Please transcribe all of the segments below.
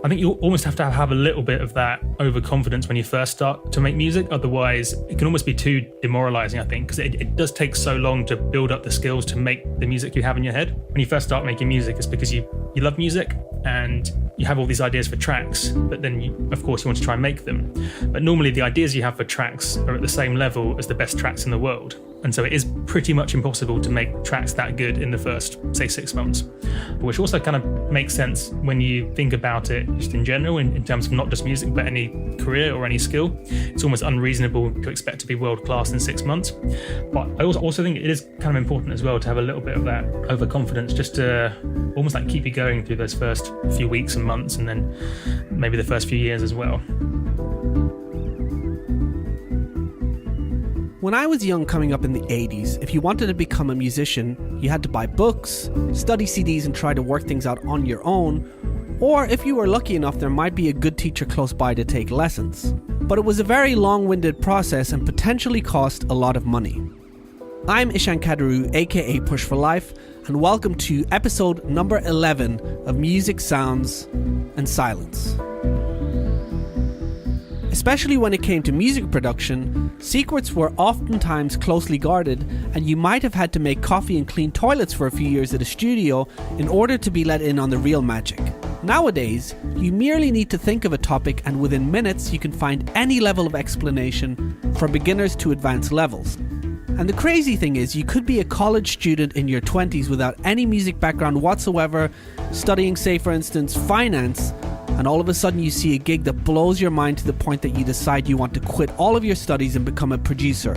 I think you almost have to have a little bit of that overconfidence when you first start to make music. Otherwise, it can almost be too demoralizing, I think, because it does take so long to build up the skills to make the music you have in your head. When you first start making music, it's because you love music and you have all these ideas for tracks, but then of course you want to try and make them. But normally the ideas you have for tracks are at the same level as the best tracks in the world. And so it is pretty much impossible to make tracks that good in the first, say, 6 months. Which also kind of makes sense when you think about it just in general, in terms of not just music, but any career or any skill. It's almost unreasonable to expect to be world class in 6 months. But I also think it is kind of important as well to have a little bit of that overconfidence, just to almost like keep you going through those first few weeks and months, and then maybe the first few years as well. When I was young, coming up in the 80s, if you wanted to become a musician, you had to buy books, study CDs and try to work things out on your own, or if you were lucky enough, there might be a good teacher close by to take lessons. But it was a very long-winded process and potentially cost a lot of money. I'm Eshan Kadaru, aka Push for Life, and welcome to episode number 11 of Music, Sounds and Silence. Especially when it came to music production, secrets were oftentimes closely guarded, and you might have had to make coffee and clean toilets for a few years at a studio in order to be let in on the real magic. Nowadays, you merely need to think of a topic, and within minutes you can find any level of explanation from beginners to advanced levels. And the crazy thing is, you could be a college student in your 20s without any music background whatsoever, studying, say for instance, finance, and all of a sudden you see a gig that blows your mind to the point that you decide you want to quit all of your studies and become a producer.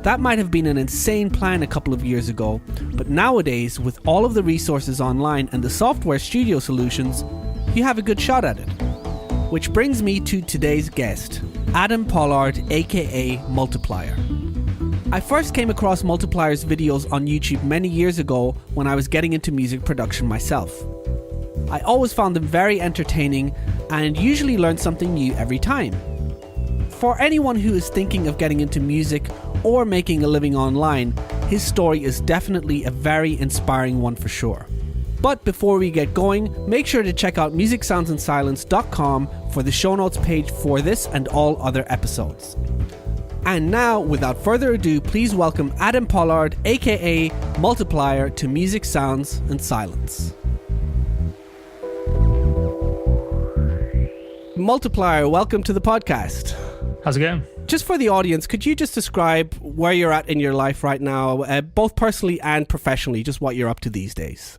That might have been an insane plan a couple of years ago, but nowadays, with all of the resources online and the software studio solutions, you have a good shot at it. Which brings me to today's guest, Adam Pollard, aka Multiplier. I first came across Multiplier's videos on YouTube many years ago when I was getting into music production myself. I always found them very entertaining and usually learned something new every time. For anyone who is thinking of getting into music or making a living online, his story is definitely a very inspiring one for sure. But before we get going, make sure to check out musicsoundsandsilence.com for the show notes page for this and all other episodes. And now, without further ado, please welcome Adam Pollard, aka Multiplier, to Music, Sounds and Silence. Multiplier, welcome to the podcast. How's it going? Just for the audience, could you just describe where you're at in your life right now, both personally and professionally, just what you're up to these days?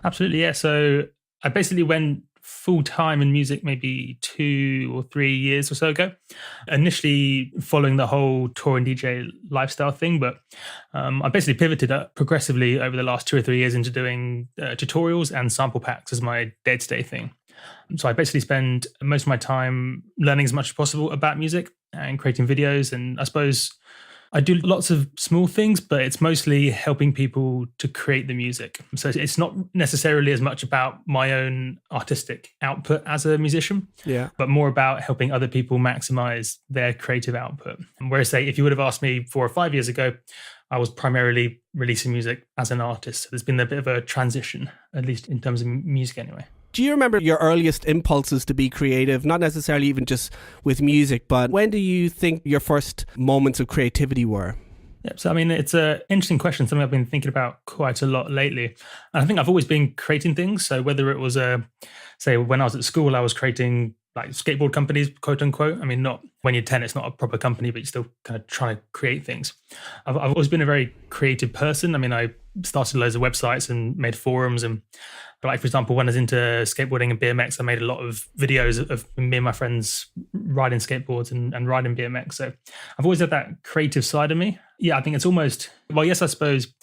Absolutely, yeah. So I basically went full-time in music maybe 2 or 3 years or so ago. Initially following the whole tour and DJ lifestyle thing, but I basically pivoted up progressively over the last 2 or 3 years into doing tutorials and sample packs as my day-to-day thing. So I basically spend most of my time learning as much as possible about music and creating videos. And I suppose I do lots of small things, but it's mostly helping people to create the music. So it's not necessarily as much about my own artistic output as a musician, but more about helping other people maximize their creative output. Whereas, say, if you would have asked me 4 or 5 years ago, I was primarily releasing music as an artist. So there's been a bit of a transition, at least in terms of music anyway. Do you remember your earliest impulses to be creative, not necessarily even just with music, but when do you think your first moments of creativity were? Yep. So, I mean, it's an interesting question, something I've been thinking about quite a lot lately. And I think I've always been creating things. So whether it was, say, when I was at school, I was creating like skateboard companies, quote unquote. I mean, not when you're 10, it's not a proper company, but you're still kind of trying to create things. I've always been a very creative person. I mean, I started loads of websites and made forums, and like, for example, when I was into skateboarding and BMX, I made a lot of videos of me and my friends riding skateboards and riding BMX. So I've always had that creative side of me. Yeah, I think it's almost, well, yes, I suppose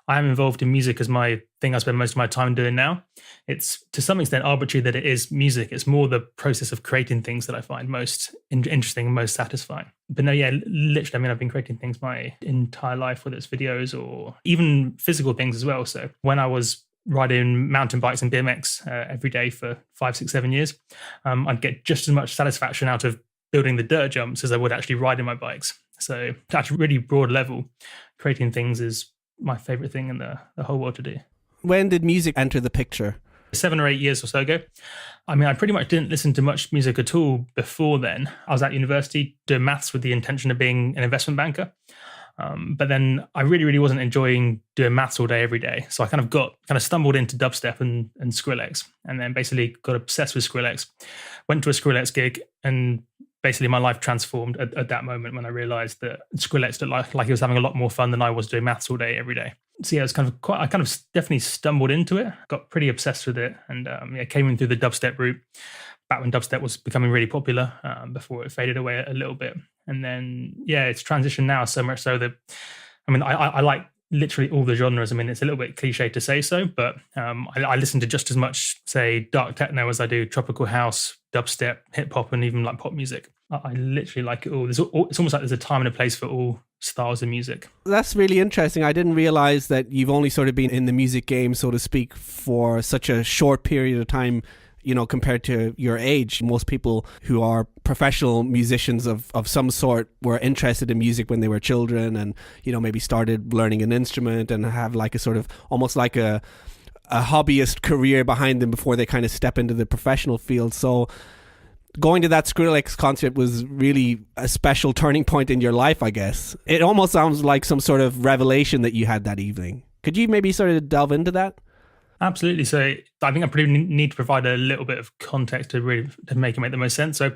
I am involved in music as my thing I spend most of my time doing now. It's to some extent arbitrary that it is music. It's more the process of creating things that I find most interesting and most satisfying. But no, yeah, literally, I mean, I've been creating things my entire life, whether it's videos or even physical things as well. So when I was riding mountain bikes and BMX every day for 5, 6, 7 years, I'd get just as much satisfaction out of building the dirt jumps as I would actually riding my bikes. So at a really broad level, creating things is my favorite thing in the whole world to do. When did music enter the picture? 7 or 8 years or so ago. I mean, I pretty much didn't listen to much music at all before then. I was at university doing maths with the intention of being an investment banker. But then I really, really wasn't enjoying doing maths all day, every day. So I kind of stumbled into dubstep and Skrillex, and then basically got obsessed with Skrillex. Went to a Skrillex gig, and basically my life transformed at that moment when I realized that Skrillex looked like he was having a lot more fun than I was doing maths all day, every day. So yeah, I kind of definitely stumbled into it, got pretty obsessed with it, and came in through the dubstep route back when dubstep was becoming really popular, before it faded away a little bit. And then, it's transitioned now so much so that, I mean, I like literally all the genres. I mean, it's a little bit cliche to say so, but I listen to just as much, say, dark techno as I do tropical house, dubstep, hip hop, and even like pop music. I literally like it all. It's almost like there's a time and a place for all styles of music. That's really interesting. I didn't realize that you've only sort of been in the music game, so to speak, for such a short period of time, compared to your age. Most people who are professional musicians of some sort were interested in music when they were children, and, maybe started learning an instrument and have like a sort of almost like a hobbyist career behind them before they kind of step into the professional field. So going to that Skrillex concert was really a special turning point in your life, I guess. It almost sounds like some sort of revelation that you had that evening. Could you maybe sort of delve into that? Absolutely. So I think I probably need to provide a little bit of context to make it make the most sense. So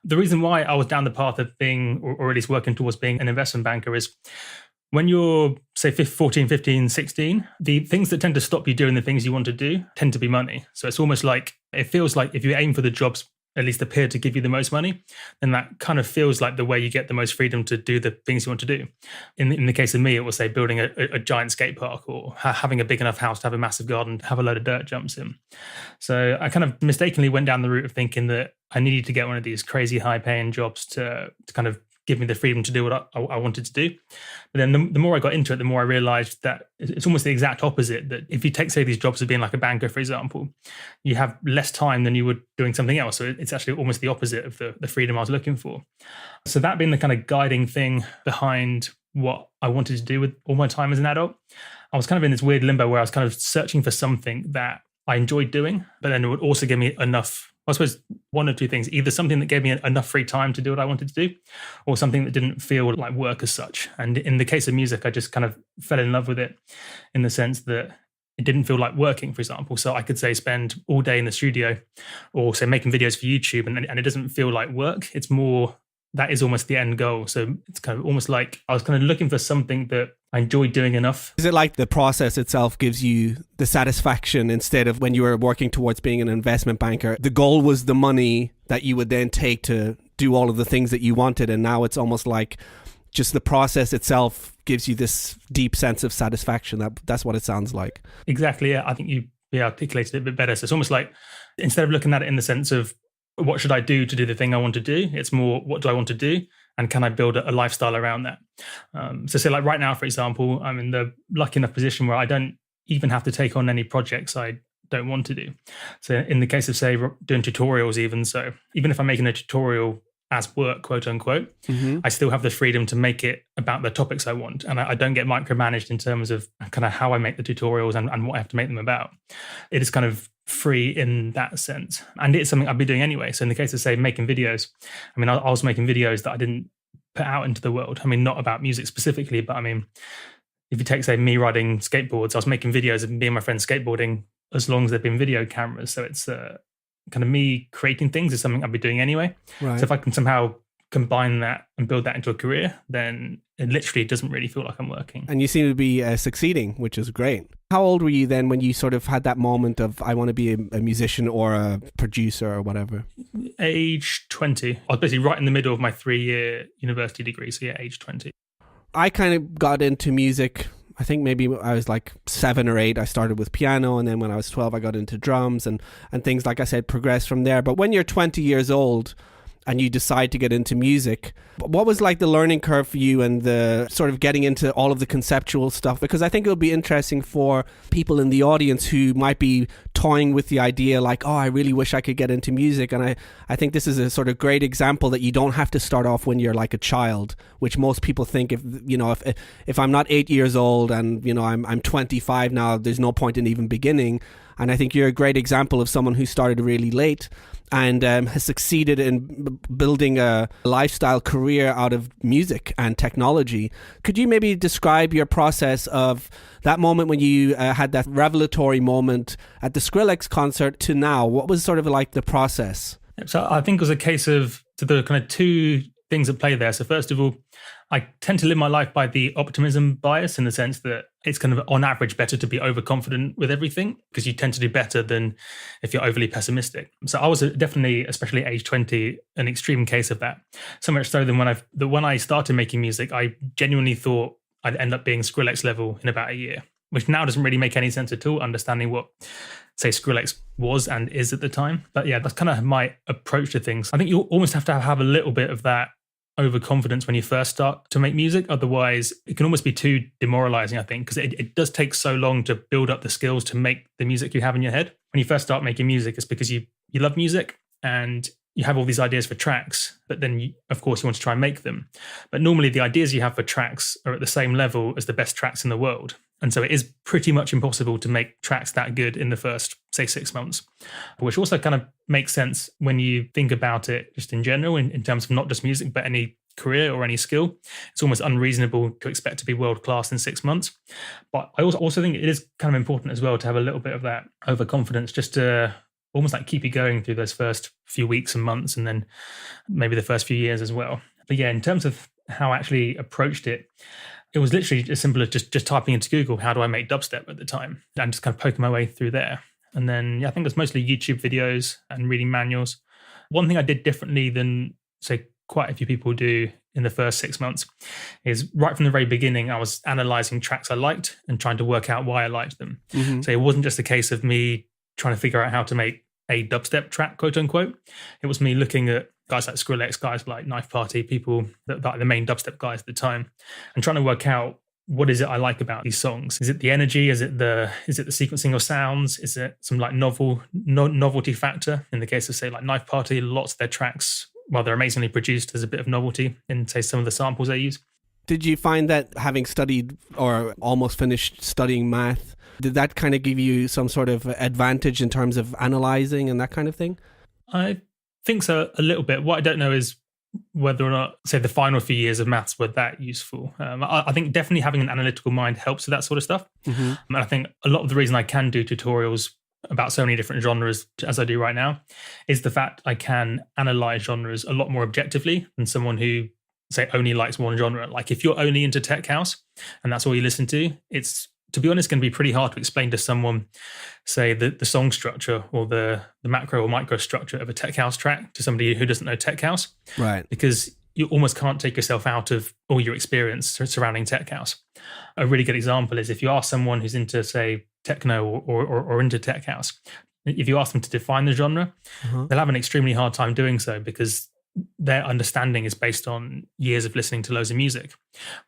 the reason why I was down the path of being, or at least working towards being an investment banker, is when you're, say, 14, 15, 16, the things that tend to stop you doing the things you want to do tend to be money. So it's almost like, it feels like if you aim for the jobs at least appear to give you the most money, then that kind of feels like the way you get the most freedom to do the things you want to do. In the case of me, it was, say, building a giant skate park, or having a big enough house to have a massive garden to have a load of dirt jumps in. So I kind of mistakenly went down the route of thinking that I needed to get one of these crazy high paying jobs to kind of give me the freedom to do what I wanted to do. But then the more I got into it, the more I realized that it's almost the exact opposite. That if you take, say, these jobs of being like a banker, for example, you have less time than you would doing something else. So it's actually almost the opposite of the freedom I was looking for. So that being the kind of guiding thing behind what I wanted to do with all my time as an adult, I was kind of in this weird limbo where I was kind of searching for something that I enjoyed doing, but then it would also give me enough, I suppose, one or two things: either something that gave me enough free time to do what I wanted to do, or something that didn't feel like work as such. And in the case of music, I just kind of fell in love with it in the sense that it didn't feel like working, for example. So I could, say, spend all day in the studio, or, say, making videos for YouTube, and it doesn't feel like work. It's more, that is almost the end goal. So it's kind of almost like I was kind of looking for something that I enjoyed doing enough. Is it like the process itself gives you the satisfaction, instead of when you were working towards being an investment banker, the goal was the money that you would then take to do all of the things that you wanted, and now it's almost like just the process itself gives you this deep sense of satisfaction? That's what it sounds like. Exactly. Yeah. I think you articulated it a bit better. So it's almost like, instead of looking at it in the sense of what should I do to do the thing I want to do, it's more, what do I want to do? And can I build a lifestyle around that? So say, like right now, for example, I'm in the lucky enough position where I don't even have to take on any projects I don't want to do. So in the case of, say, doing tutorials even, so even if I'm making a tutorial as work, quote unquote, I still have the freedom to make it about the topics I want. And I don't get micromanaged in terms of kind of how I make the tutorials and what I have to make them about. It is kind of free in that sense. And it's something I'd be doing anyway. So in the case of, say, making videos, I mean, I was making videos that I didn't put out into the world. I mean, not about music specifically, but I mean, if you take, say, me riding skateboards, I was making videos of me and my friends skateboarding as long as there've been video cameras. So it's kind of me creating things is something I'd be doing anyway. Right. So if I can somehow combine that and build that into a career, then it literally doesn't really feel like I'm working. And you seem to be succeeding, which is great. How old were you then when you sort of had that moment of, I want to be a musician or a producer or whatever? Age 20. I was basically right in the middle of my 3-year university degree. So yeah, age 20. I kind of got into music, I think maybe I was like 7 or 8. I started with piano, and then when I was 12, I got into drums and things, like I said, progressed from there. But when you're 20 years old and you decide to get into music, what was like the learning curve for you and the sort of getting into all of the conceptual stuff? Because I think it'll be interesting for people in the audience who might be toying with the idea like, oh, I really wish I could get into music. And I think this is a sort of great example that you don't have to start off when you're like a child, which most people think, if I'm not 8 years old and, I'm 25 now, there's no point in even beginning. And I think you're a great example of someone who started really late and has succeeded in building a lifestyle career out of music and technology. Could you maybe describe your process of that moment when you had that revelatory moment at the Skrillex concert to now? What was sort of like the process? So I think it was a case of the kind of two things at play there. So first of all, I tend to live my life by the optimism bias, in the sense that it's kind of on average better to be overconfident with everything, because you tend to do better than if you're overly pessimistic. So I was definitely, especially at age 20, an extreme case of that. So much so that when I started making music, I genuinely thought I'd end up being Skrillex level in about a year, which now doesn't really make any sense at all, understanding what, say, Skrillex was and is at the time. But yeah, that's kind of my approach to things. I think you almost have to have a little bit of that overconfidence when you first start to make music. Otherwise, it can almost be too demoralizing, I think, because it does take so long to build up the skills to make the music you have in your head. When you first start making music, it's because you love music and you have all these ideas for tracks, but then of course you want to try and make them. But normally the ideas you have for tracks are at the same level as the best tracks in the world. And so it is pretty much impossible to make tracks that good in the first, say, 6 months, which also kind of makes sense when you think about it just in general, in terms of not just music, but any career or any skill. It's almost unreasonable to expect to be world class in 6 months. But I also think it is kind of important as well to have a little bit of that overconfidence, just to almost like keep you going through those first few weeks and months, and then maybe the first few years as well. But yeah, in terms of how I actually approached it, it was literally as simple as just typing into Google, how do I make dubstep at the time? And just kind of poking my way through there. And then I think it was mostly YouTube videos and reading manuals. One thing I did differently than, say, quite a few people do in the first 6 months is right from the very beginning, I was analyzing tracks I liked and trying to work out why I liked them. Mm-hmm. So it wasn't just a case of me trying to figure out how to make a dubstep track, quote unquote. It was me looking at guys like Skrillex, guys like Knife Party, people that like the main dubstep guys at the time, and trying to work out, what is it I like about these songs? Is it the energy? Is it the sequencing of sounds? Is it some like novelty factor? In the case of, say, like Knife Party, lots of their tracks, while they're amazingly produced, there's a bit of novelty in, say, some of the samples they use. Did you find that having studied or almost finished studying math, did that kind of give you some sort of advantage in terms of analyzing and that kind of thing? I think so, a little bit. What I don't know is whether or not, say, the final few years of maths were that useful. I think definitely having an analytical mind helps with that sort of stuff. Mm-hmm. And I think a lot of the reason I can do tutorials about so many different genres as I do right now is the fact I can analyze genres a lot more objectively than someone who, say, only likes one genre. Like if you're only into tech house and that's all you listen to, it's, to be honest, going to be pretty hard to explain to someone, say, the song structure or the macro or micro structure of a tech house track to somebody who doesn't know tech house. Right. Because you almost can't take yourself out of all your experience surrounding tech house. A really good example is if you ask someone who's into, say, techno or into tech house, if you ask them to define the genre, they'll have an extremely hard time doing so, because their understanding is based on years of listening to loads of music.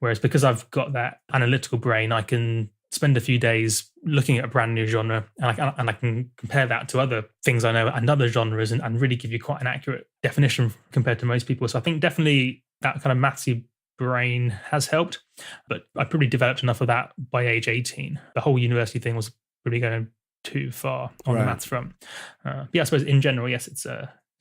Whereas because I've got that analytical brain, I can spend a few days looking at a brand new genre and I can compare that to other things I know and other genres and really give you quite an accurate definition compared to most people. So I think definitely that kind of mathsy brain has helped, but I probably developed enough of that by age 18. The whole university thing was really going too far on the maths front. But yeah, I suppose in general, yes, it's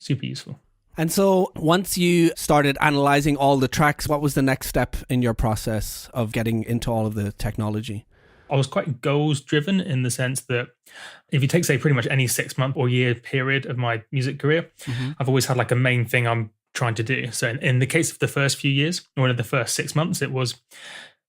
super useful. And so once you started analyzing all the tracks, what was the next step in your process of getting into all of the technology? I was quite goals driven in the sense that if you take, say, pretty much any 6 month or year period of my music career, I've always had like a main thing I'm trying to do. So in the case of the first few years, or in the first 6 months, it was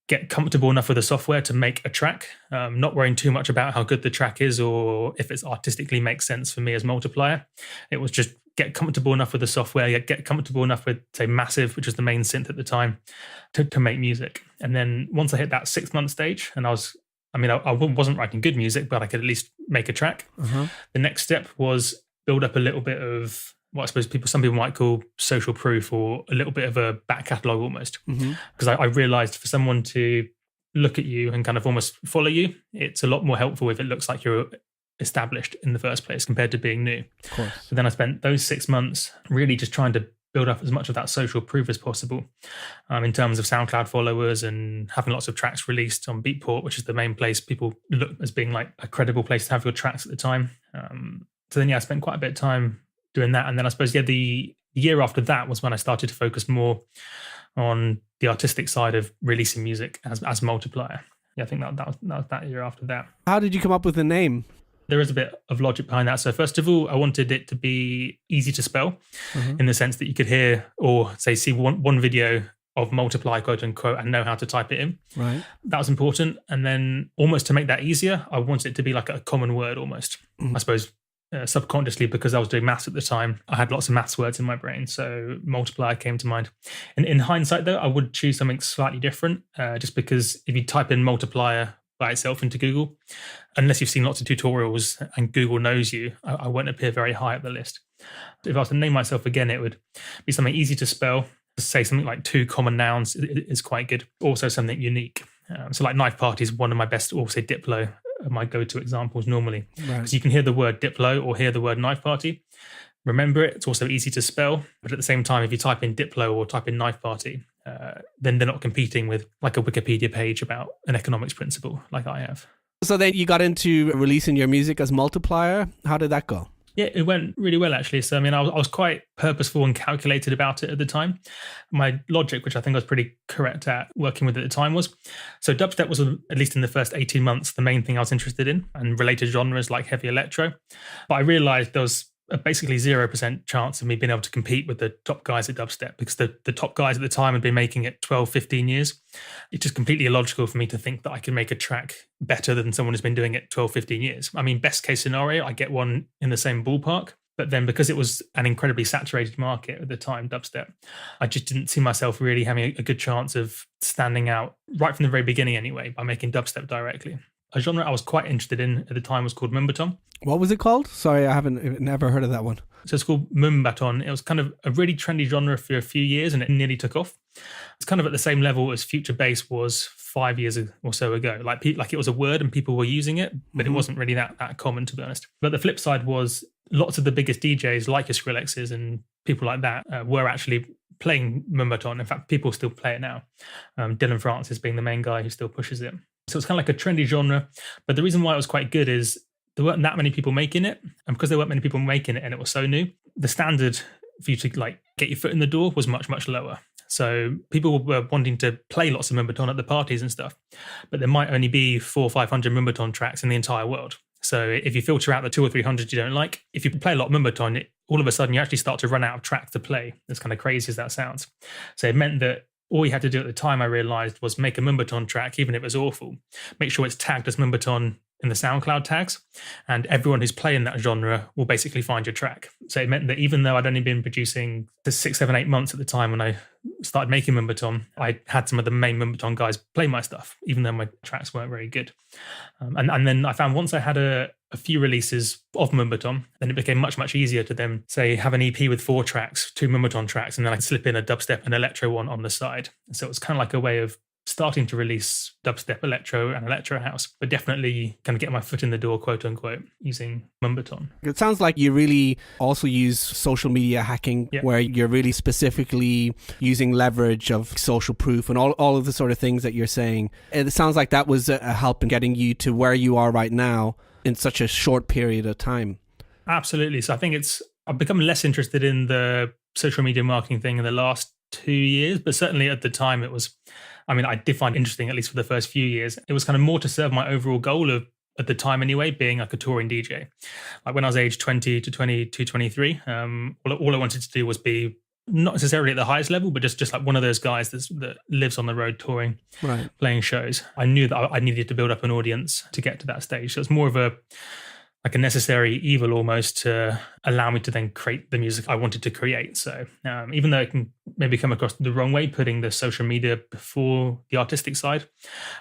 get comfortable enough with the software to make a track, not worrying too much about how good the track is or if it artistically makes sense for me as Multiplier. It was just get comfortable enough with the software, get comfortable enough with, say, Massive, which was the main synth at the time, to make music. And then once I hit that 6 month stage, and I wasn't writing good music, but I could at least make a track. The next step was build up a little bit of what I suppose some people might call social proof, or a little bit of a back catalogue almost. Because I realized for someone to look at you and kind of almost follow you, it's a lot more helpful if it looks like you're established in the first place compared to being new. Of course. So then I spent those 6 months really just trying to build up as much of that social proof as possible, in terms of SoundCloud followers and having lots of tracks released on Beatport, which is the main place people look as being like a credible place to have your tracks at the time. So then, yeah, I spent quite a bit of time doing that. And then I suppose, yeah, the year after that was when I started to focus more on the artistic side of releasing music as Multiplier. Yeah, I think that was that year after that. How did you come up with the name? There is a bit of logic behind that. So first of all, I wanted it to be easy to spell, in the sense that you could hear or say see one video of Multiply, quote unquote, and know how to type it in. Right. That was important. And then almost to make that easier, I wanted it to be like a common word almost. I suppose subconsciously, because I was doing maths at the time, I had lots of maths words in my brain. So Multiplier came to mind. And in hindsight, though, I would choose something slightly different, just because if you type in Multiplier by itself into Google, unless you've seen lots of tutorials and Google knows you, I won't appear very high up the list. If I was to name myself again, it would be something easy to spell. Say something like 2 common nouns is quite good. Also something unique. So like Knife Party is one of my best, or say Diplo, my go-to examples normally. Because you can hear the word Diplo or hear the word Knife Party. Remember it. It's also easy to spell. But at the same time, if you type in Diplo or type in Knife Party, then they're not competing with like a Wikipedia page about an economics principle like I have. So then you got into releasing your music as Multiplier. How did that go? Yeah, it went really well, actually. So, I mean, I was quite purposeful and calculated about it at the time. My logic, which I think I was pretty correct at working with at the time, was so dubstep was, at least in the first 18 months, the main thing I was interested in, and related genres like heavy electro. But I realized there was a basically 0% chance of me being able to compete with the top guys at dubstep, because the top guys at the time had been making it 12, 15 years. It's just completely illogical for me to think that I can make a track better than someone who's been doing it 12, 15 years. I mean, best case scenario, I get one in the same ballpark. But then because it was an incredibly saturated market at the time, dubstep, I just didn't see myself really having a good chance of standing out right from the very beginning anyway, by making dubstep directly. A genre I was quite interested in at the time was called Moombahton. What was it called? Sorry, I haven't never heard of that one. So it's called Moombahton. It was kind of a really trendy genre for a few years, and it nearly took off. It's kind of at the same level as future bass was 5 years or so ago. Like it was a word and people were using it, but it wasn't really that common, to be honest. But the flip side was lots of the biggest DJs, like your Skrillexes and people like that, were actually playing Moombahton. In fact, people still play it now. Dylan Francis being the main guy who still pushes it. So it's kind of like a trendy genre. But the reason why it was quite good is there weren't that many people making it. And because there weren't many people making it and it was so new, the standard for you to like get your foot in the door was much, much lower. So people were wanting to play lots of Moombahton at the parties and stuff, but there might only be 400 or 500 Moombahton tracks in the entire world. So if you filter out the 200 or 300 you don't like, if you play a lot of Moombahton, all of a sudden you actually start to run out of tracks to play. As kind of crazy as that sounds. So it meant that all you had to do at the time, I realized, was make a Moombahton track, even if it was awful. Make sure it's tagged as Moombahton in the SoundCloud tags, and everyone who's playing that genre will basically find your track. So it meant that even though I'd only been producing for 6, 7, 8 months at the time when I started making Moombahton, I had some of the main Moombahton guys play my stuff, even though my tracks weren't very good. And then I found once I had a few releases of Moombahton, then it became much, much easier to then say have an EP with 4 tracks, 2 Moombahton tracks, and then I could slip in a dubstep and electro one on the side. So it was kind of like a way of starting to release dubstep, electro and electro house, but definitely kind of get my foot in the door, quote unquote, using Moombahton. It sounds like you really also use social media hacking, where you're really specifically using leverage of social proof and all of the sort of things that you're saying. It sounds like that was a help in getting you to where you are right now in such a short period of time. Absolutely. So I think I've become less interested in the social media marketing thing in the last 2 years, but certainly at the time it was, I mean, I did find it interesting, at least for the first few years. It was kind of more to serve my overall goal of, at the time anyway, being like a touring DJ. Like when I was aged 20 to 22, 23, all I wanted to do was be not necessarily at the highest level, but just like one of those guys that lives on the road touring, right, playing shows. I knew that I needed to build up an audience to get to that stage. So it's more of a necessary evil almost to allow me to then create the music I wanted to create. So even though it can maybe come across the wrong way, putting the social media before the artistic side,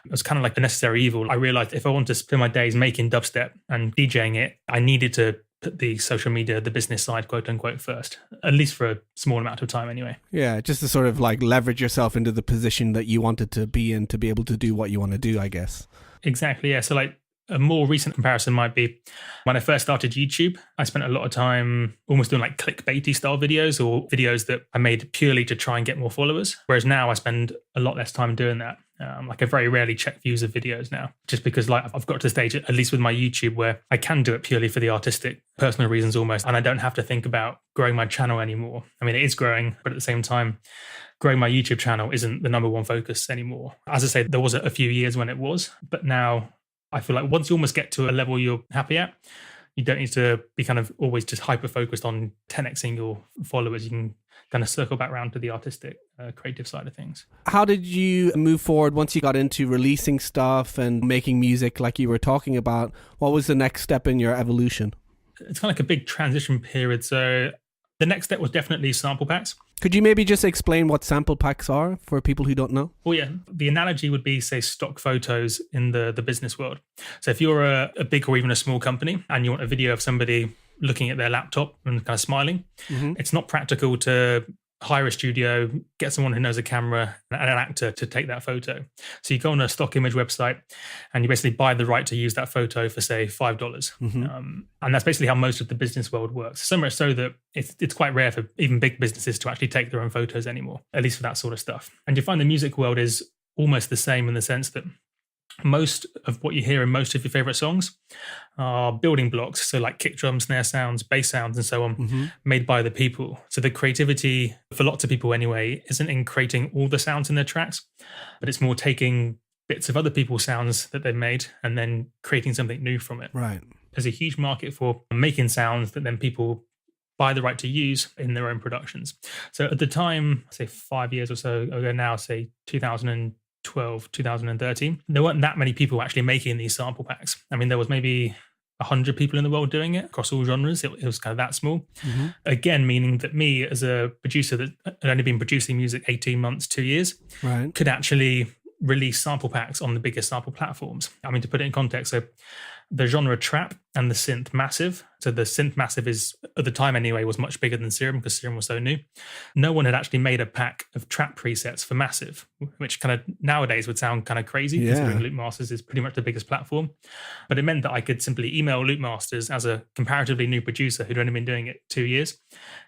it was kind of like a necessary evil. I realized if I wanted to spend my days making dubstep and DJing it, I needed to put the social media, the business side, quote unquote, first, at least for a small amount of time anyway. Yeah, just to sort of like leverage yourself into the position that you wanted to be in to be able to do what you want to do, I guess. Exactly, yeah. So like, A more recent comparison might be when I first started YouTube, I spent a lot of time almost doing like clickbaity style videos or videos that I made purely to try and get more followers. Whereas now I spend a lot less time doing that. Like I very rarely check views of videos now, just because like I've got to the stage, at least with my YouTube, where I can do it purely for the artistic, personal reasons almost. And I don't have to think about growing my channel anymore. I mean, it is growing, but at the same time, growing my YouTube channel isn't the number one focus anymore. As I say, there was a few years when it was, but now I feel like once you almost get to a level you're happy at, you don't need to be kind of always just hyper-focused on 10xing your followers. You can kind of circle back around to the artistic, creative side of things. How did you move forward once you got into releasing stuff and making music like you were talking about? What was the next step in your evolution? It's kind of like a big transition period. So the next step was definitely sample packs. Could you maybe just explain what sample packs are for people who don't know? Well, yeah, the analogy would be, say, stock photos in the business world. So if you're a big or even a small company and you want a video of somebody looking at their laptop and kind of smiling, it's not practical to hire a studio, get someone who knows a camera and an actor to take that photo. So you go on a stock image website and you basically buy the right to use that photo for, say, $5. And that's basically how most of the business world works. So much so that it's quite rare for even big businesses to actually take their own photos anymore, at least for that sort of stuff. And you find the music world is almost the same in the sense that most of what you hear in most of your favorite songs are building blocks. So like kick drums, snare sounds, bass sounds, and so on, made by the people. So the creativity for lots of people anyway, isn't in creating all the sounds in their tracks, but it's more taking bits of other people's sounds that they've made and then creating something new from it. Right. There's a huge market for making sounds that then people buy the right to use in their own productions. So at the time, say 5 years or so ago now, say 2012, 2013, there weren't that many people actually making these sample packs. I mean, there was maybe 100 people in the world doing it across all genres. It was kind of that small. Again, meaning that me as a producer that had only been producing music 18 months, 2 years, could actually release sample packs on the biggest sample platforms. I mean, to put it in context, so the genre trap and the synth massive. So the synth massive is, at the time anyway, was much bigger than Serum because Serum was so new. No one had actually made a pack of trap presets for massive, which kind of nowadays would sound kind of crazy considering Loop Masters is pretty much the biggest platform. But it meant that I could simply email Loop Masters as a comparatively new producer who'd only been doing it 2 years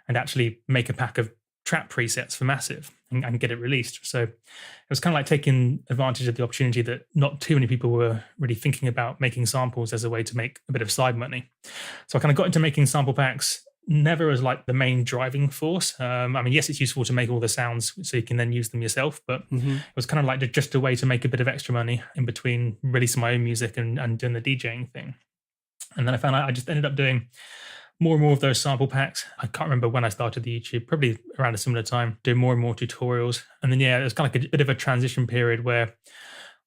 and actually make a pack of trap presets for massive and get it released. So it was kind of like taking advantage of the opportunity that not too many people were really thinking about making samples as a way to make a bit of side money. So I kind of got into making sample packs, never as like the main driving force. I mean, yes, it's useful to make all the sounds so you can then use them yourself, but it was kind of like just a way to make a bit of extra money in between releasing my own music and doing the DJing thing. And then I found I just ended up doing more and more of those sample packs. I can't remember when I started the YouTube, probably around a similar time, doing more and more tutorials. And then, yeah, it was kind of like a bit of a transition period where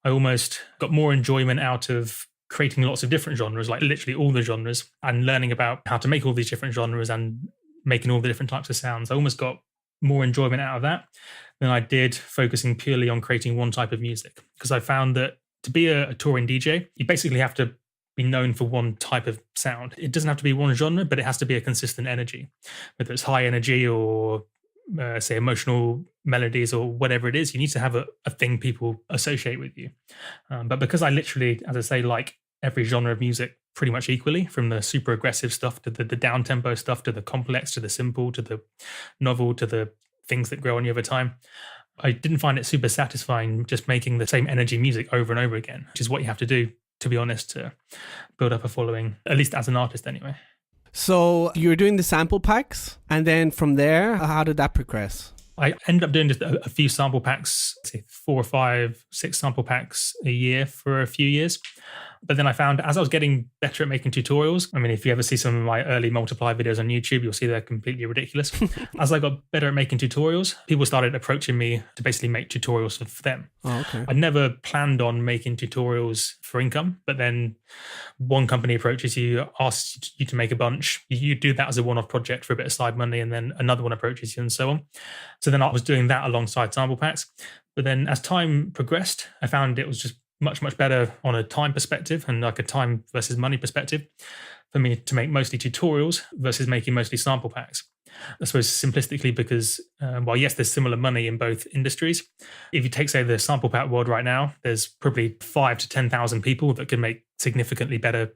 I almost got more enjoyment out of creating lots of different genres, like literally all the genres, and learning about how to make all these different genres and making all the different types of sounds. I almost got more enjoyment out of that than I did focusing purely on creating one type of music. Because I found that to be a touring DJ, you basically have to be known for one type of sound. It doesn't have to be one genre, but it has to be a consistent energy, whether it's high energy or say emotional melodies or whatever it is. You need to have a thing people associate with you. But because I literally, as I say, like every genre of music pretty much equally, from the super aggressive stuff to the down tempo stuff to the complex to the simple to the novel to the things that grow on you over time, I didn't find it super satisfying just making the same energy music over and over again, which is what you have to do, to be honest, to build up a following, at least as an artist anyway. So you were doing the sample packs, and then from there, how did that progress? I ended up doing just a few sample packs, say 4 or 5, 6 sample packs a year for a few years. But then I found as I was getting better at making tutorials, I mean, if you ever see some of my early Multiplier videos on YouTube, you'll see they're completely ridiculous. As I got better at making tutorials, people started approaching me to basically make tutorials for them. Oh, okay. I never planned on making tutorials for income, but then one company approaches you, asks you to make a bunch. You do that as a one-off project for a bit of side money, and then another one approaches you and so on. So then I was doing that alongside sample packs. But then as time progressed, I found it was just much better on a time perspective and like a time versus money perspective for me to make mostly tutorials versus making mostly sample packs. I suppose simplistically because, while yes, there's similar money in both industries. If you take, say, the sample pack world right now, there's probably 5 to 10,000 people that can make significantly better,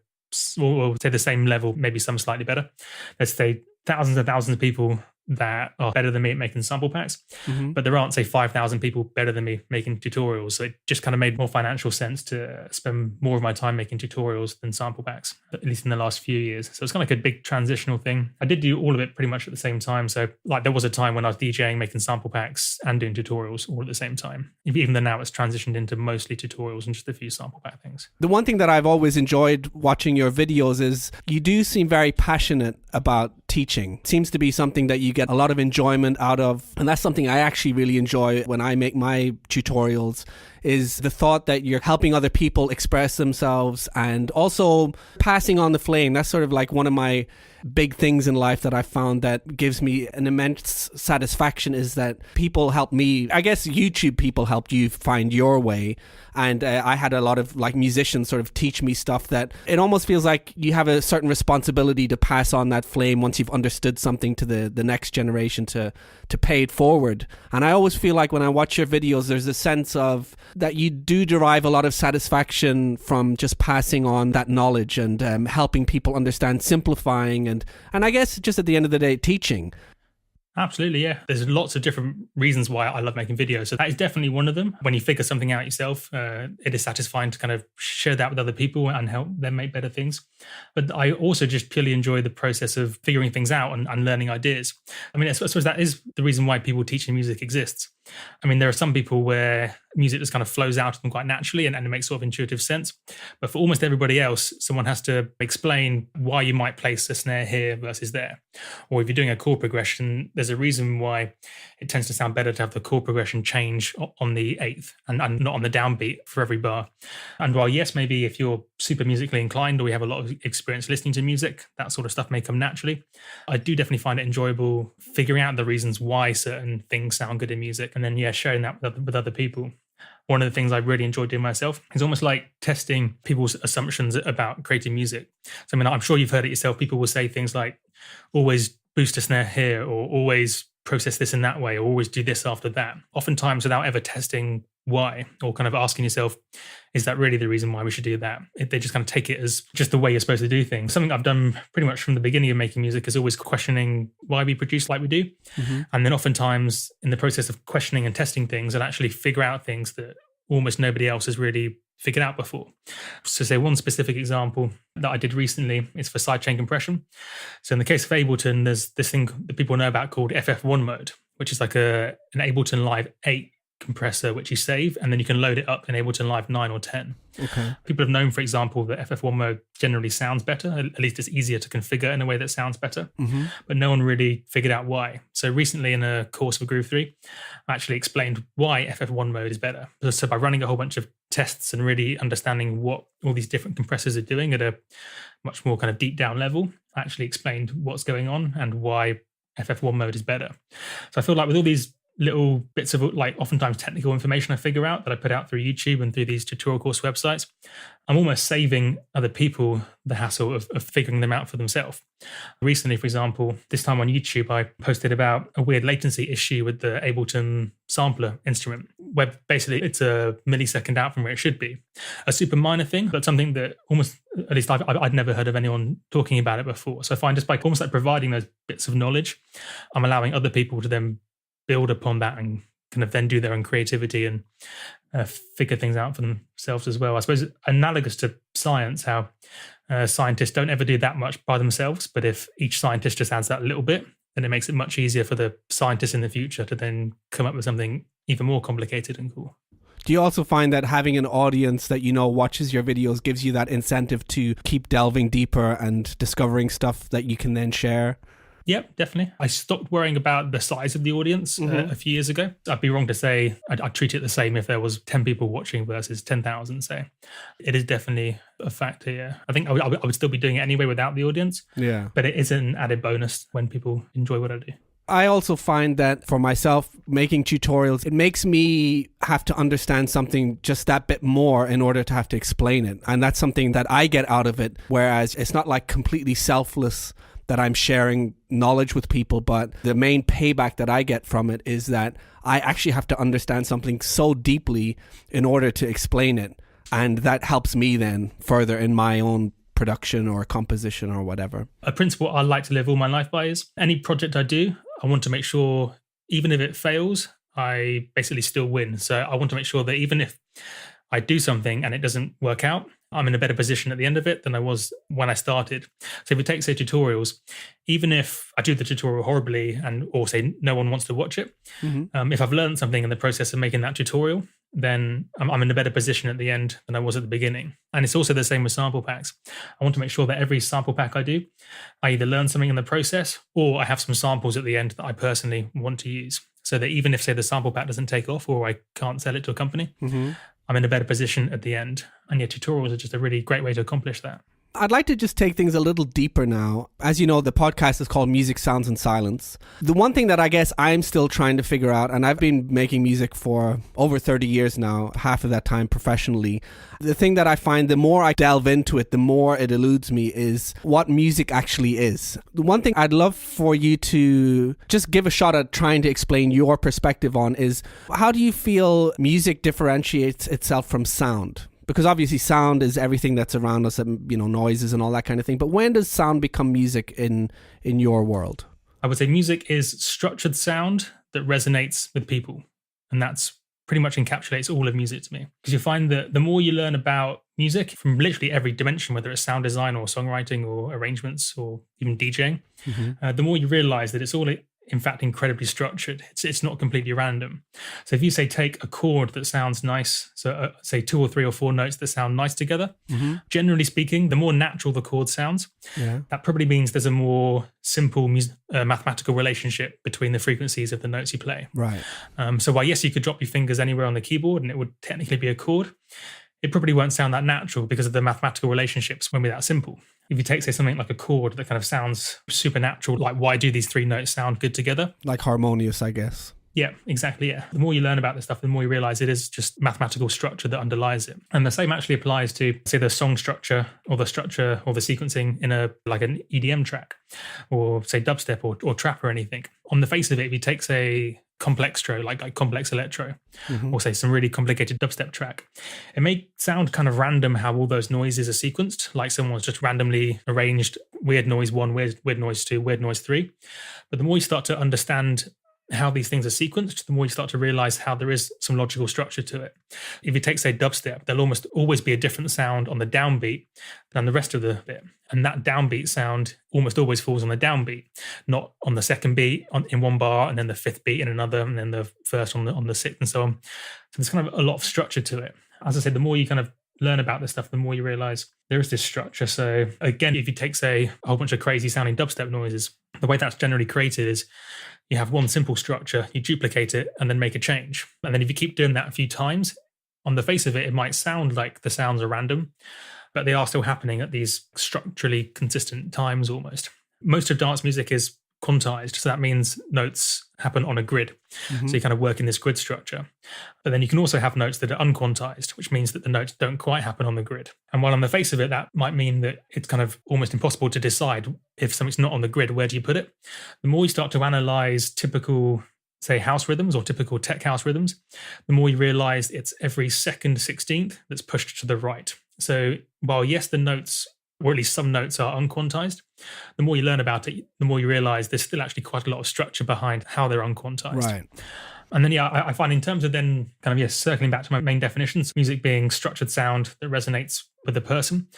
or say the same level, maybe some slightly better. Let's say thousands and thousands of people that are better than me at making sample packs, but there aren't, say, 5,000 people better than me making tutorials. So it just kind of made more financial sense to spend more of my time making tutorials than sample packs, at least in the last few years. So it's kind of like a big transitional thing. I did do all of it pretty much at the same time. So like there was a time when I was DJing, making sample packs and doing tutorials all at the same time. Even though now it's transitioned into mostly tutorials and just a few sample pack things. The one thing that I've always enjoyed watching your videos is you do seem very passionate about teaching. It seems to be something that you get a lot of enjoyment out of, and that's something I actually really enjoy when I make my tutorials, is the thought that you're helping other people express themselves and also passing on the flame. That's sort of like one of my big things in life that I found that gives me an immense satisfaction, is that people help me. I guess YouTube people helped you find your way, and I had a lot of like musicians sort of teach me stuff that it almost feels like you have a certain responsibility to pass on that flame once you've understood something to the next generation to pay it forward. And I always feel like when I watch your videos, there's a sense of that you do derive a lot of satisfaction from just passing on that knowledge and helping people understand, simplifying, and I guess just at the end of the day, teaching. Absolutely, yeah. There's lots of different reasons why I love making videos. So that is definitely one of them. When you figure something out yourself, it is satisfying to kind of share that with other people and help them make better things. But I also just purely enjoy the process of figuring things out and learning ideas. I mean, I suppose that is the reason why people teaching music exists. I mean, there are some people where music just kind of flows out of them quite naturally and it makes sort of intuitive sense. But for almost everybody else, someone has to explain why you might place a snare here versus there. Or if you're doing a chord progression, there's a reason why it tends to sound better to have the chord progression change on the eighth and not on the downbeat for every bar. And while, yes, maybe if you're super musically inclined or you have a lot of experience listening to music, that sort of stuff may come naturally. I do definitely find it enjoyable figuring out the reasons why certain things sound good in music and then, yeah, sharing that with other people. One of the things I really enjoy doing myself is almost like testing people's assumptions about creating music. So, I mean, I'm sure you've heard it yourself. People will say things like, always boost a snare here, or always process this in that way, or always do this after that. Oftentimes without ever testing why, or kind of asking yourself, is that really the reason why we should do that? They just kind of take it as just the way you're supposed to do things. Something I've done pretty much from the beginning of making music is always questioning why we produce like we do. Mm-hmm. And then oftentimes in the process of questioning and testing things, I'll actually figure out things that almost nobody else has really figured out before. So say one specific example that I did recently is for sidechain compression. So in the case of Ableton, there's this thing that people know about called FF1 mode, which is like an Ableton Live 8 compressor which you save, and then you can load it up in Ableton Live 9 or 10. Okay. People have known, for example, that FF1 mode generally sounds better. At least it's easier to configure in a way that sounds better. Mm-hmm. But no one really figured out why. So recently in a course for Groove 3, I actually explained why FF1 mode is better. So by running a whole bunch of tests and really understanding what all these different compressors are doing at a much more kind of deep down level, I actually explained what's going on and why FF1 mode is better. So I feel like with all these little bits of like oftentimes technical information I figure out that I put out through YouTube and through these tutorial course websites, I'm almost saving other people the hassle of figuring them out for themselves. Recently, for example, this time on YouTube, I posted about a weird latency issue with the Ableton sampler instrument, where basically it's a millisecond out from where it should be. A super minor thing, but something that almost, at least I'd never heard of anyone talking about it before. So I find just by almost like providing those bits of knowledge, I'm allowing other people to then build upon that and kind of then do their own creativity and figure things out for themselves as well. I suppose analogous to science, how scientists don't ever do that much by themselves, but if each scientist just adds that little bit, then it makes it much easier for the scientists in the future to then come up with something even more complicated and cool. Do you also find that having an audience that you know watches your videos gives you that incentive to keep delving deeper and discovering stuff that you can then share? Yep, definitely. I stopped worrying about the size of the audience a few years ago. I'd be wrong to say I'd treat it the same if there was 10 people watching versus 10,000, say. It is definitely a factor, yeah. I think I would still be doing it anyway without the audience. Yeah. But it is an added bonus when people enjoy what I do. I also find that for myself, making tutorials, it makes me have to understand something just that bit more in order to have to explain it. And that's something that I get out of it. Whereas it's not like completely selfless that I'm sharing knowledge with people, but the main payback that I get from it is that I actually have to understand something so deeply in order to explain it. And that helps me then further in my own production or composition or whatever. A principle I like to live all my life by is any project I do, I want to make sure, even if it fails, I basically still win. So I want to make sure that even if I do something and it doesn't work out, I'm in a better position at the end of it than I was when I started. So if you take, say, tutorials, even if I do the tutorial horribly or say no one wants to watch it, if I've learned something in the process of making that tutorial, then I'm in a better position at the end than I was at the beginning. And it's also the same with sample packs. I want to make sure that every sample pack I do, I either learn something in the process or I have some samples at the end that I personally want to use. So that even if, say, the sample pack doesn't take off or I can't sell it to a company, I'm in a better position at the end. And tutorials are just a really great way to accomplish that. I'd like to just take things a little deeper now. As you know, the podcast is called Music, Sounds and Silence. The one thing that I guess I'm still trying to figure out, and I've been making music for over 30 years now, half of that time professionally. The thing that I find, the more I delve into it, the more it eludes me, is what music actually is. The one thing I'd love for you to just give a shot at trying to explain your perspective on is, how do you feel music differentiates itself from sound? Because obviously sound is everything that's around us, and, noises and all that kind of thing. But when does sound become music in your world? I would say music is structured sound that resonates with people. And that's pretty much encapsulates all of music to me. Because you find that the more you learn about music from literally every dimension, whether it's sound design or songwriting or arrangements or even DJing, the more you realize that it's all, in fact, incredibly structured. It's not completely random. So if you say take a chord that sounds nice, so say 2 or 3 or 4 notes that sound nice together, generally speaking, the more natural the chord sounds, that probably means there's a more simple mathematical relationship between the frequencies of the notes you play. Right. So while, yes, you could drop your fingers anywhere on the keyboard and it would technically be a chord, it probably won't sound that natural because of the mathematical relationships won't be that simple. If you take, say, something like a chord that kind of sounds supernatural, like why do these 3 notes sound good together? Like harmonious, I guess. Yeah, exactly, yeah. The more you learn about this stuff, the more you realize it is just mathematical structure that underlies it. And the same actually applies to, say, the song structure or the sequencing in an EDM track, or say dubstep or trap or anything. On the face of it, if you take, say, complextro, like complex electro, or say some really complicated dubstep track, it may sound kind of random how all those noises are sequenced, like someone's just randomly arranged weird noise 1, weird noise 2, weird noise 3. But the more you start to understand how these things are sequenced, the more you start to realize how there is some logical structure to it. If you take, say, dubstep, there'll almost always be a different sound on the downbeat than the rest of the bit. And that downbeat sound almost always falls on the downbeat, not on the second beat in one bar, and then the 5th beat in another, and then the first on the 6th, and so on. So there's kind of a lot of structure to it. As I said, the more you kind of learn about this stuff, the more you realize there is this structure. So again, if you take, say, a whole bunch of crazy sounding dubstep noises, the way that's generally created is you have one simple structure, you duplicate it, and then make a change. And then if you keep doing that a few times, on the face of it, it might sound like the sounds are random, but they are still happening at these structurally consistent times almost. Most of dance music is quantized, so that means notes happen on a grid. So you kind of work in this grid structure. But then you can also have notes that are unquantized, which means that the notes don't quite happen on the grid. And while on the face of it, that might mean that it's kind of almost impossible to decide if something's not on the grid, where do you put it? The more you start to analyze typical, say, house rhythms or typical tech house rhythms, the more you realize it's every second 16th that's pushed to the right. So while, yes, the notes, or at least some notes, are unquantized, the more you learn about it, the more you realize there's still actually quite a lot of structure behind how they're unquantized. Right. And then, I find in terms of then kind of, circling back to my main definitions, music being structured sound that resonates with the person.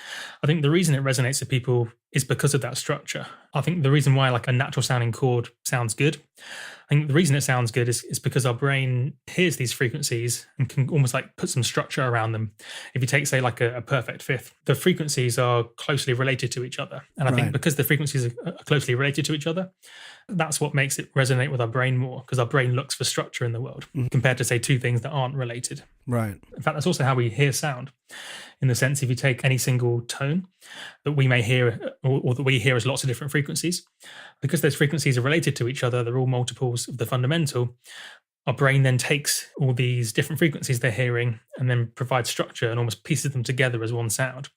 I think the reason it resonates with people is because of that structure. I think the reason why like a natural sounding chord sounds good, I think the reason it sounds good is because our brain hears these frequencies and can almost like put some structure around them. If you take, say, like a perfect fifth, the frequencies are closely related to each other. And I think because the frequencies are closely related to each other, that's what makes it resonate with our brain more, because our brain looks for structure in the world compared to, say, 2 things that aren't related. Right. In fact, that's also how we hear sound. In the sense, if you take any single tone that we may hear, or that we hear as lots of different frequencies, because those frequencies are related to each other, they're all multiples of the fundamental, our brain then takes all these different frequencies they're hearing and then provides structure and almost pieces them together as one sound.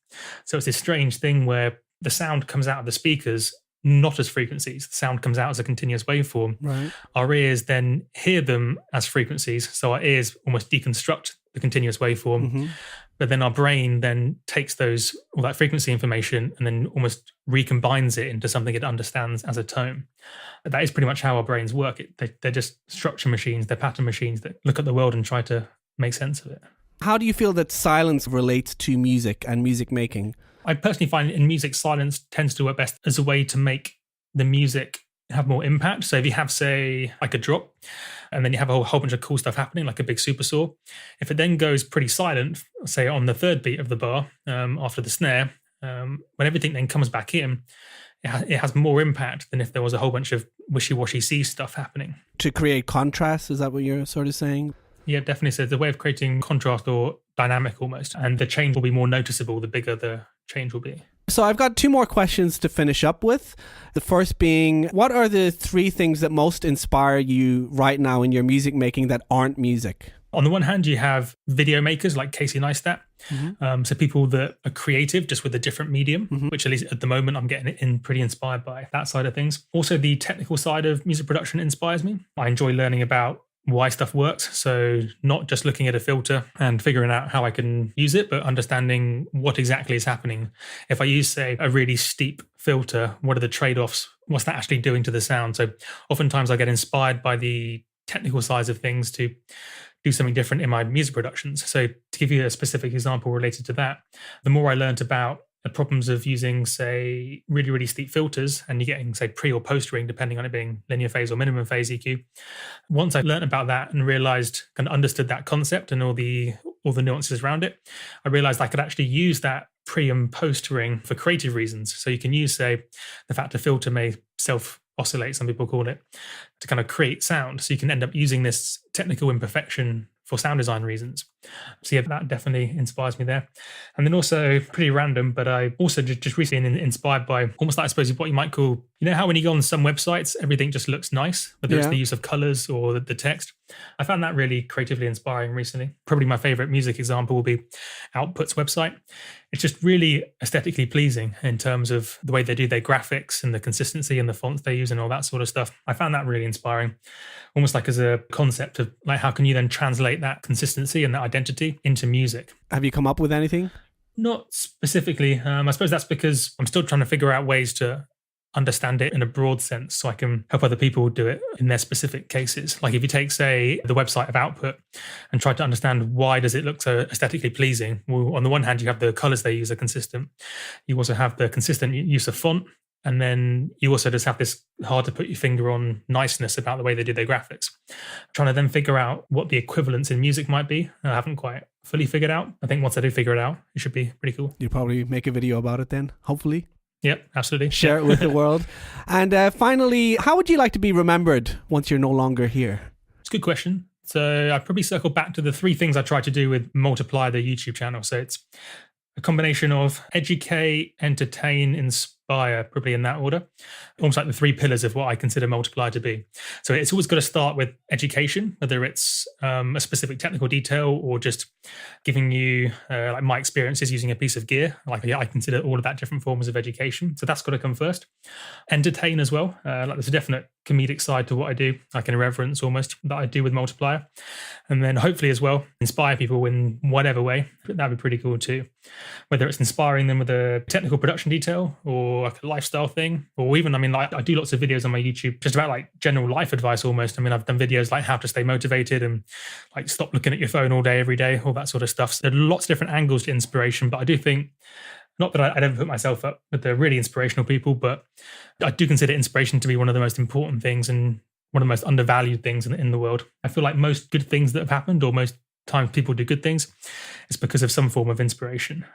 So it's this strange thing where the sound comes out of the speakers not as frequencies. The sound comes out as a continuous waveform. Right. Our ears then hear them as frequencies. So our ears almost deconstruct the continuous waveform. Mm-hmm. But then our brain then takes all that frequency information and then almost recombines it into something it understands as a tone. That is pretty much how our brains work. They're just structure machines, they're pattern machines that look at the world and try to make sense of it. How do you feel that silence relates to music and music making? I personally find in music, silence tends to work best as a way to make the music have more impact. So if you have, say, like a drop, and then you have a whole bunch of cool stuff happening, like a big super saw, if it then goes pretty silent, say on the third beat of the bar, after the snare, when everything then comes back in, it has more impact than if there was a whole bunch of wishy-washy C stuff happening. To create contrast, is that what you're sort of saying? Yeah, definitely. So it's a way of creating contrast or dynamic almost, and the change will be more noticeable the bigger the change will be. So I've got 2 more questions to finish up with. The first being, what are the 3 things that most inspire you right now in your music making that aren't music? On the one hand, you have video makers like Casey Neistat. Mm-hmm. So people that are creative just with a different medium, Mm-hmm. which at least at the moment I'm getting pretty inspired by that side of things. Also, the technical side of music production inspires me. I enjoy learning about why stuff works. So not just looking at a filter and figuring out how I can use it, but understanding what exactly is happening. If I use, say, a really steep filter, what are the trade-offs? What's that actually doing to the sound? So oftentimes I get inspired by the technical sides of things to do something different in my music productions. So to give you a specific example related to that, the more I learned about the problems of using, say, really, really steep filters, and you're getting, say, pre or post ring, depending on it being linear phase or minimum phase EQ. Once I learned about that and realized and understood that concept and all the nuances around it, I realized I could actually use that pre and post ring for creative reasons. So you can use, say, the fact a filter may self-oscillate, some people call it, to kind of create sound. So you can end up using this technical imperfection for sound design reasons. So yeah, that definitely inspires me there. And then also, pretty random, but I also just recently been inspired by almost like, I suppose, what you might call, you know how when you go on some websites, everything just looks nice, whether it's the use of colors or the text. I found that really creatively inspiring recently. Probably my favorite music example will be Output's website. It's just really aesthetically pleasing in terms of the way they do their graphics and the consistency and the fonts they use and all that sort of stuff. I found that really inspiring, almost like as a concept of like, how can you then translate that consistency and that identity into music? Have you come up with anything? Not specifically. I suppose that's because I'm still trying to figure out ways to understand it in a broad sense so I can help other people do it in their specific cases. Like if you take, say, the website of Output and try to understand why does it look so aesthetically pleasing? Well, on the one hand, you have the colors they use are consistent. You also have the consistent use of font. And then you also just have this hard to put your finger on niceness about the way they do their graphics. Trying to then figure out what the equivalence in music might be. I haven't quite fully figured out. I think once I do figure it out, it should be pretty cool. You'll probably make a video about it then, hopefully. Yep, absolutely. Share it with the world. And finally, how would you like to be remembered once you're no longer here? It's a good question. So I'd probably circle back to the 3 things I tried to do with Multiplier, the YouTube channel. So it's a combination of educate, entertain, inspire, probably in that order. Almost like the 3 pillars of what I consider Multiplier to be. So it's always got to start with education, whether it's a specific technical detail or just giving you like my experiences using a piece of gear. Like I consider all of that different forms of education. So that's got to come first. Entertain as well. Like there's a definite comedic side to what I do, like an irreverence almost, that I do with Multiplier. And then hopefully as well, inspire people in whatever way. That'd be pretty cool too. Whether it's inspiring them with a technical production detail or like a lifestyle thing, or even, I mean, like I do lots of videos on my YouTube just about like general life advice almost. I mean, I've done videos like how to stay motivated and like stop looking at your phone all day, every day, all that sort of stuff. So there are lots of different angles to inspiration, but I do think, not that I'd ever put myself up with the really inspirational people, but I do consider inspiration to be one of the most important things and one of the most undervalued things in the world. I feel like most good things that have happened, or most times people do good things, it's because of some form of inspiration.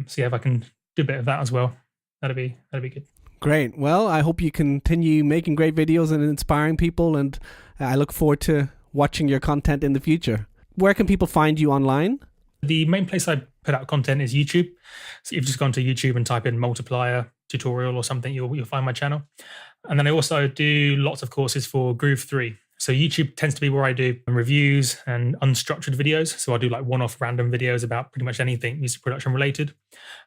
So yeah, if I can do a bit of that as well, that'd be good. Great. Well, I hope you continue making great videos and inspiring people, and I look forward to watching your content in the future. Where can people find you online? The main place I put out content is YouTube. So you've just gone to YouTube and type in Multiplier tutorial or something, you'll find my channel. And then I also do lots of courses for Groove 3. So YouTube tends to be where I do reviews and unstructured videos. So I'll do like one-off random videos about pretty much anything music production related.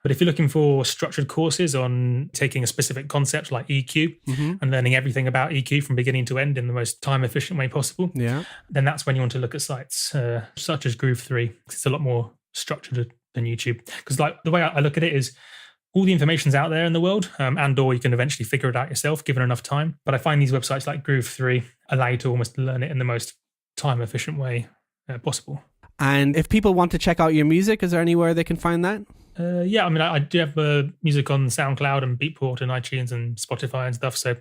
But if you're looking for structured courses on taking a specific concept like EQ and learning everything about EQ from beginning to end in the most time efficient way possible, then that's when you want to look at sites such as Groove 3. It's a lot more structured than YouTube. Because like the way I look at it is all the information's out there in the world, and or you can eventually figure it out yourself given enough time. But I find these websites like Groove 3 allow you to almost learn it in the most time efficient way possible. And if people want to check out your music, is there anywhere they can find that? Yeah, I mean, I do have music on SoundCloud and Beatport and iTunes and Spotify and stuff. So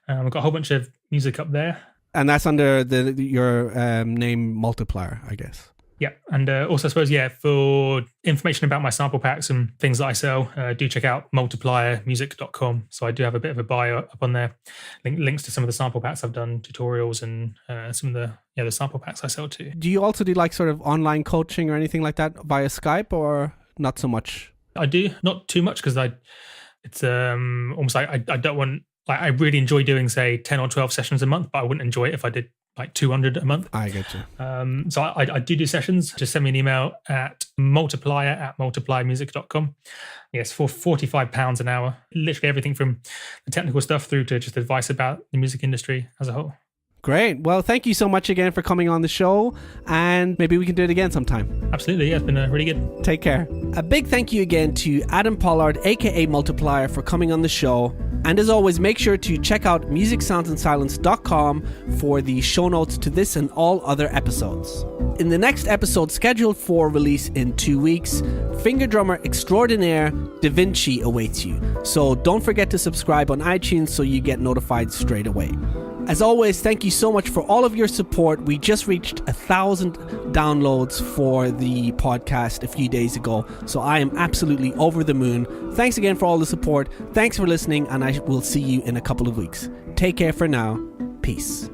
I've got a whole bunch of music up there. And that's under your name Multiplier, I guess. Yeah, and also I suppose, for information about my sample packs and things that I sell, do check out multipliermusic.com. So I do have a bit of a bio up on there, links to some of the sample packs I've done, tutorials, and some of the sample packs I sell too. Do you also do like sort of online coaching or anything like that via Skype, or not so much? I do, not too much, because it's almost like I don't want, like I really enjoy doing say 10 or 12 sessions a month, but I wouldn't enjoy it if I did like 200 a month. I get you. So I do sessions. Just send me an email at multipliermusic.com. Yes, for £45 an hour. Literally everything from the technical stuff through to just advice about the music industry as a whole. Great. Well, thank you so much again for coming on the show, and maybe we can do it again sometime. Absolutely. Yeah, it's been really good. Take care. A big thank you again to Adam Pollard, aka Multiplier, for coming on the show. And as always, make sure to check out musicsoundsandsilence.com for the show notes to this and all other episodes. In the next episode, scheduled for release in 2 weeks, finger drummer extraordinaire Da Vinci awaits you. So don't forget to subscribe on iTunes so you get notified straight away. As always, thank you so much for all of your support. We just reached 1,000 downloads for the podcast a few days ago, so I am absolutely over the moon. Thanks again for all the support. Thanks for listening, and I will see you in a couple of weeks. Take care for now. Peace.